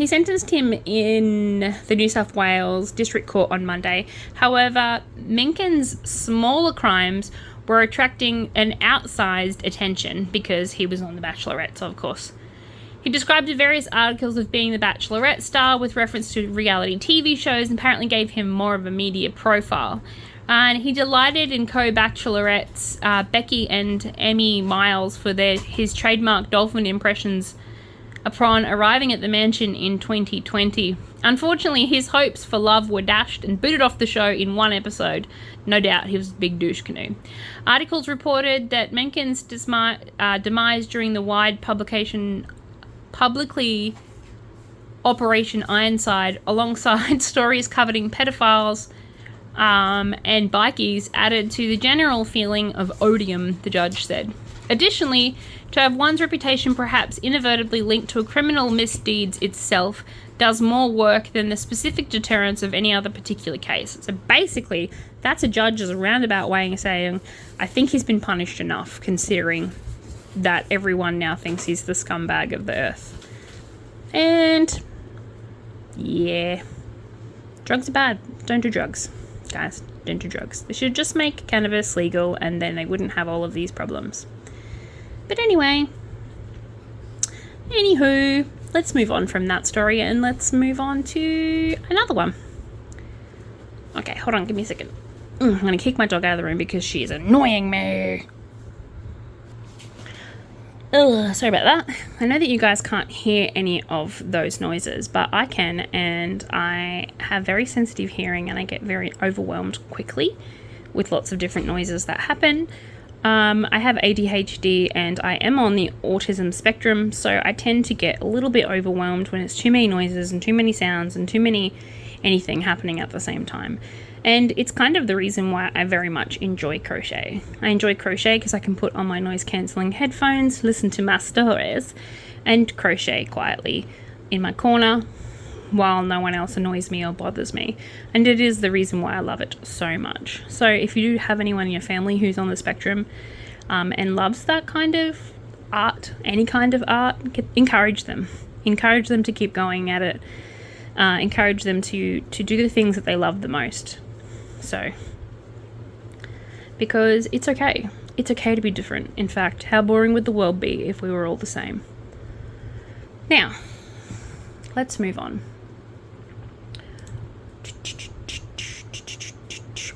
sentenced him in the New South Wales District Court on Monday. However, Minkin's smaller crimes were attracting an outsized attention because he was on The Bachelorette, so of course. He described the various articles of being the Bachelorette star with reference to reality TV shows and apparently gave him more of a media profile. And he delighted in co-bachelorettes Becky and Emmy Miles for his trademark dolphin impressions upon arriving at the mansion in 2020. Unfortunately, his hopes for love were dashed and booted off the show in one episode. No doubt he was a big douche canoe. Articles reported that Menken's demise during the wide publicly Operation Ironside, alongside stories coveting pedophiles and bikies, added to the general feeling of odium, the judge said. Additionally, to have one's reputation perhaps inadvertently linked to a criminal misdeeds itself does more work than the specific deterrence of any other particular case. So basically, that's a judge's roundabout way of saying, I think he's been punished enough, considering that everyone now thinks he's the scumbag of the earth. And yeah, drugs are bad. Don't do drugs, guys. Don't do drugs. They should just make cannabis legal, and then they wouldn't have all of these problems. But anyway, anywho, let's move on from that story and let's move on to another one. Okay, hold on, give me a second. I'm going to kick my dog out of the room because she is annoying me. Ugh, sorry about that. I know that you guys can't hear any of those noises, but I can, and I have very sensitive hearing and I get very overwhelmed quickly with lots of different noises that happen. I have ADHD and I am on the autism spectrum, so I tend to get a little bit overwhelmed when it's too many noises and too many sounds and too many anything happening at the same time. And it's kind of the reason why I very much enjoy crochet. I enjoy crochet because I can put on my noise cancelling headphones, listen to my stories, and crochet quietly in my corner while no one else annoys me or bothers me. And it is the reason why I love it so much. So if you do have anyone in your family who's on the spectrum and loves that kind of art, any kind of art, encourage them. Encourage them to keep going at it. Encourage them to do the things that they love the most. So, because it's okay. It's okay to be different. In fact, how boring would the world be if we were all the same? Now, let's move on.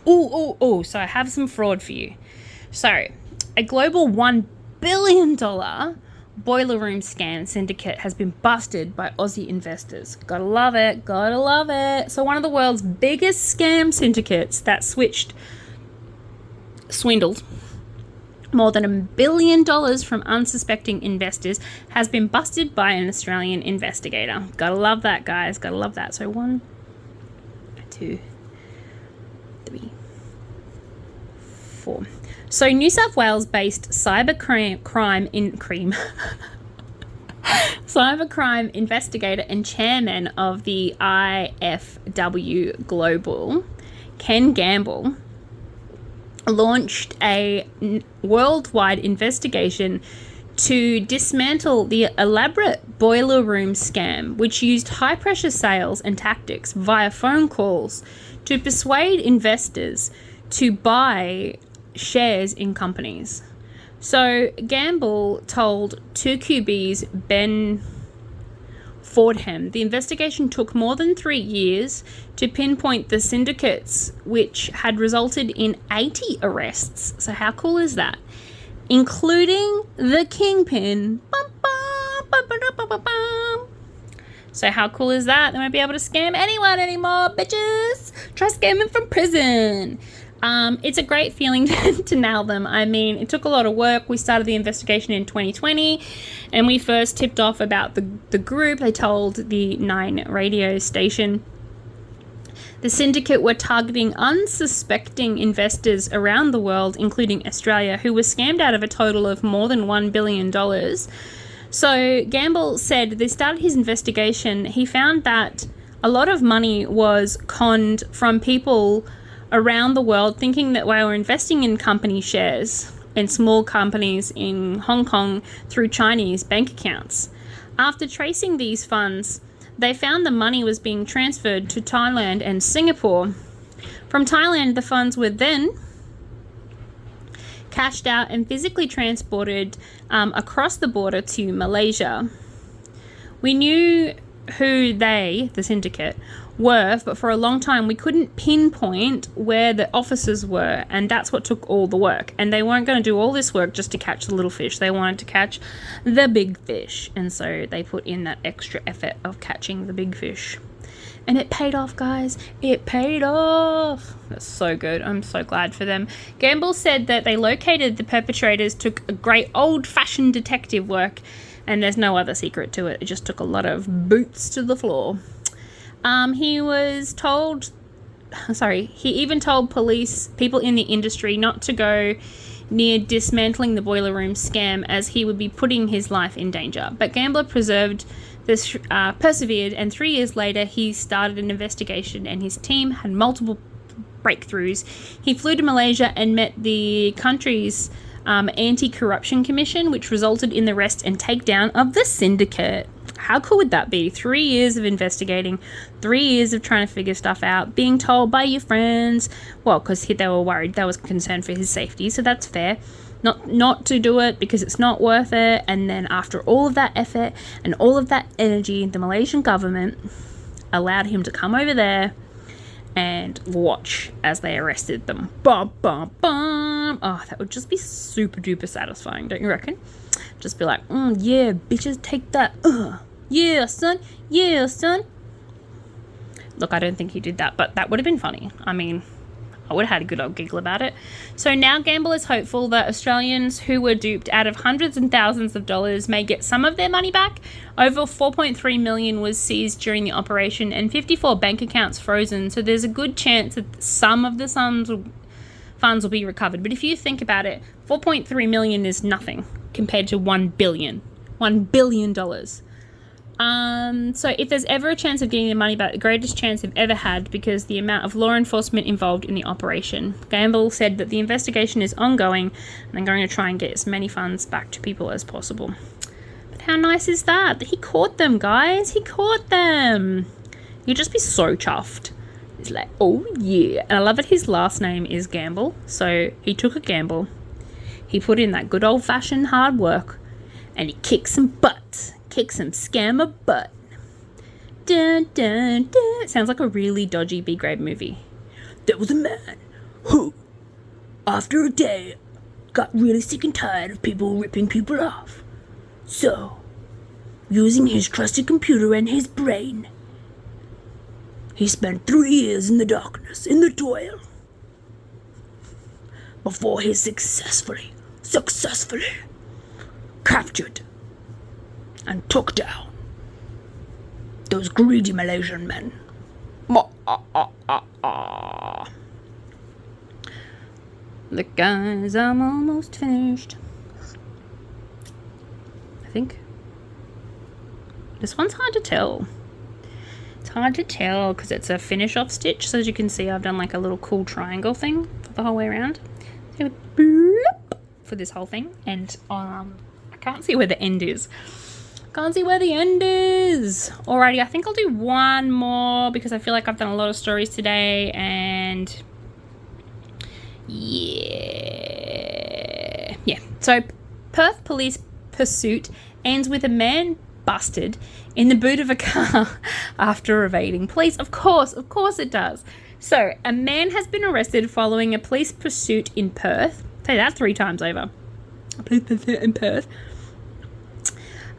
So I have some fraud for you. So, a global $1 billion boiler room scam syndicate has been busted by Aussie investors. Gotta love it. Gotta love it. So one of the world's biggest scam syndicates that swindled more than $1 billion from unsuspecting investors has been busted by an Australian investigator. Gotta love that, guys. Gotta love that. So 1, 2, 3, 4. So New South Wales-based cybercrime investigator and chairman of the IFW Global, Ken Gamble, launched a worldwide investigation to dismantle the elaborate boiler room scam, which used high-pressure sales and tactics via phone calls to persuade investors to buy shares in companies. So Gamble told 2QB's Ben Fordham the investigation took more than 3 years to pinpoint the syndicates, which had resulted in 80 arrests. So how cool is that? Including the kingpin. So how cool is that? They won't be able to scam anyone anymore, bitches. Try scamming from prison. It's a great feeling to nail them. I mean, it took a lot of work. We started the investigation in 2020, and we first tipped off about the group. They told the 9 radio station the syndicate were targeting unsuspecting investors around the world, including Australia, who were scammed out of a total of more than $1 billion. So Gamble said they started his investigation. He found that a lot of money was conned from people around the world thinking that we were investing in company shares in small companies in Hong Kong through Chinese bank accounts. After tracing these funds, they found the money was being transferred to Thailand and Singapore. From Thailand, the funds were then cashed out and physically transported across the border to Malaysia. We knew who they, the syndicate, were, but for a long time we couldn't pinpoint where the offices were, and that's what took all the work. And they weren't going to do all this work just to catch the little fish. They wanted to catch the big fish, and so they put in that extra effort of catching the big fish. And it paid off, guys. It paid off. That's so good. I'm so glad for them. Gamble said that they located the perpetrators, took a great old-fashioned detective work, and there's no other secret to it. It just took a lot of boots to the floor. He even told people in the industry not to go near dismantling the boiler room scam, as he would be putting his life in danger. But Gambler persevered, and 3 years later he started an investigation, and his team had multiple breakthroughs. He flew to Malaysia and met the country's anti-corruption commission, which resulted in the arrest and takedown of the syndicate. How cool would that be? 3 years of investigating, 3 years of trying to figure stuff out, being told by your friends, well, because they were worried, they was concerned for his safety, so that's fair, not to do it because it's not worth it. And then after all of that effort and all of that energy, the Malaysian government allowed him to come over there and watch as they arrested them. Bum, bum, bum. Oh, that would just be super duper satisfying, don't you reckon? Just be like, yeah, bitches, take that. Yeah, son. Yeah, son. Look, I don't think he did that, but that would have been funny. I mean, I would have had a good old giggle about it. So now Gamble is hopeful that Australians who were duped out of hundreds and thousands of dollars may get some of their money back. Over $4.3 million was seized during the operation and 54 bank accounts frozen. So there's a good chance that some of the funds will be recovered. But if you think about it, $4.3 million is nothing compared to $1 billion. $1 billion. So if there's ever a chance of getting the money back, the greatest chance they've ever had, because the amount of law enforcement involved in the operation. Gamble said that the investigation is ongoing and they're going to try and get as many funds back to people as possible. But how nice is that? He caught them, guys. He caught them. You'd just be so chuffed. He's like, oh yeah. And I love that his last name is Gamble. So he took a gamble. He put in that good old-fashioned hard work and he kicked some butt. Kick some scammer butt. Dun, dun, dun. It sounds like a really dodgy B-grade movie. There was a man who, after a day, got really sick and tired of people ripping people off. So, using his trusted computer and his brain, he spent 3 years in the darkness, in the toil, before he successfully captured and took down those greedy Malaysian men. Look, guys, I'm almost finished. I think. This one's hard to tell. It's hard to tell because it's a finish off stitch. So as you can see, I've done like a little cool triangle thing for the whole way around. For this whole thing. And I can't see where the end is. Alrighty, I think I'll do one more because I feel like I've done a lot of stories today. And yeah. So Perth police pursuit ends with a man busted in the boot of a car after evading police. Of course it does. So a man has been arrested following a police pursuit in Perth. Say that 3 times over. A police pursuit in Perth.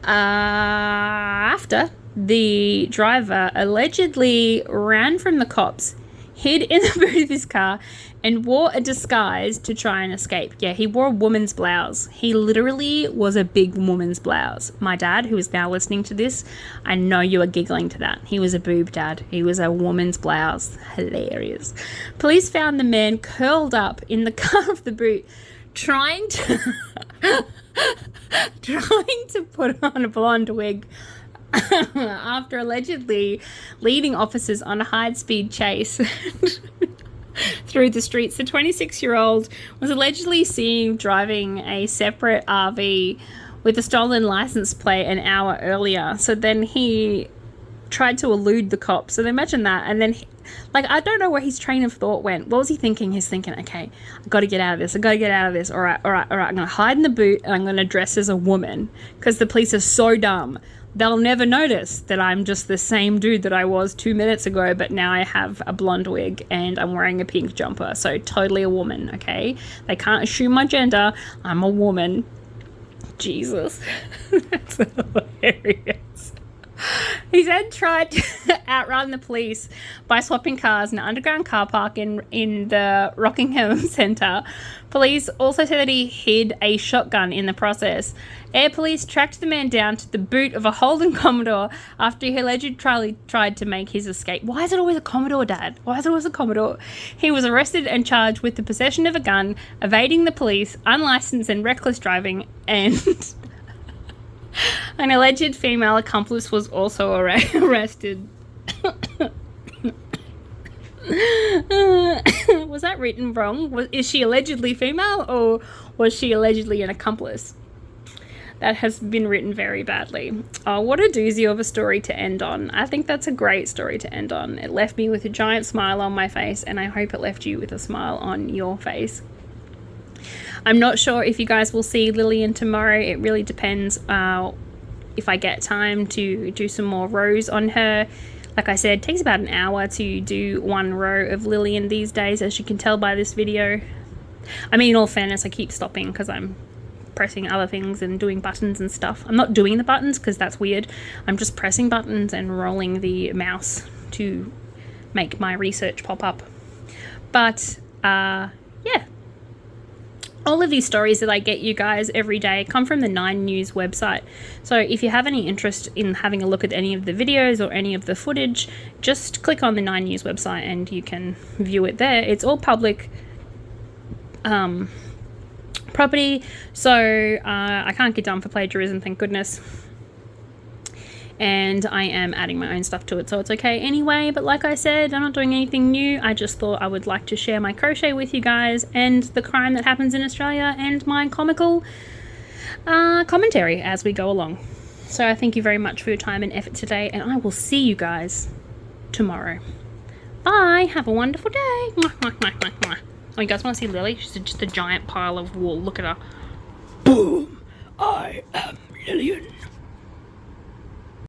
After the driver allegedly ran from the cops, hid in the boot of his car, and wore a disguise to try and escape. Yeah, he wore a woman's blouse. He literally was a big woman's blouse. My dad, who is now listening to this, I know you are giggling to that. He was a boob dad. He was a woman's blouse. Hilarious. Police found the man curled up in the car of the boot, trying to put on a blonde wig after allegedly leading officers on a high-speed chase through the streets. The 26-year-old was allegedly seen driving a separate RV with a stolen license plate an hour earlier. So then he tried to elude the cops. So imagine that. And then, I don't know where his train of thought went. What was he thinking? He's thinking, okay, I've got to get out of this. All right. I'm going to hide in the boot and I'm going to dress as a woman because the police are so dumb. They'll never notice that I'm just the same dude that I was 2 minutes ago, but now I have a blonde wig and I'm wearing a pink jumper. So totally a woman, okay? They can't assume my gender. I'm a woman. Jesus. That's hilarious. He then tried to outrun the police by swapping cars in an underground car park in the Rockingham Centre. Police also said that he hid a shotgun in the process. Air police tracked the man down to the boot of a Holden Commodore after he allegedly tried to make his escape. Why is it always a Commodore, Dad? Why is it always a Commodore? He was arrested and charged with the possession of a gun, evading the police, unlicensed and reckless driving, and an alleged female accomplice was also arrested. Was that written wrong? Is she allegedly female or was she allegedly an accomplice? That has been written very badly. Oh, what a doozy of a story to end on. I think that's a great story to end on. It left me with a giant smile on my face, and I hope it left you with a smile on your face. I'm not sure if you guys will see Lillian tomorrow. It really depends if I get time to do some more rows on her. Like I said, it takes about an hour to do one row of Lillian these days, as you can tell by this video. I mean, in all fairness, I keep stopping because I'm pressing other things and doing buttons and stuff. I'm not doing the buttons because that's weird. I'm just pressing buttons and rolling the mouse to make my research pop up. But, yeah. All of these stories that I get you guys every day come from the 9 News website. So if you have any interest in having a look at any of the videos or any of the footage, just click on the 9 News website and you can view it there. It's all public property, so I can't get done for plagiarism, thank goodness. And I am adding my own stuff to it, so it's okay anyway. But like I said, I'm not doing anything new. I just thought I would like to share my crochet with you guys and the crime that happens in Australia and my comical commentary as we go along. So I thank you very much for your time and effort today, and I will see you guys tomorrow. Bye. Have a wonderful day. Oh, you guys want to see Lily? She's just a giant pile of wool. Look at her. Boom! I am Lillian.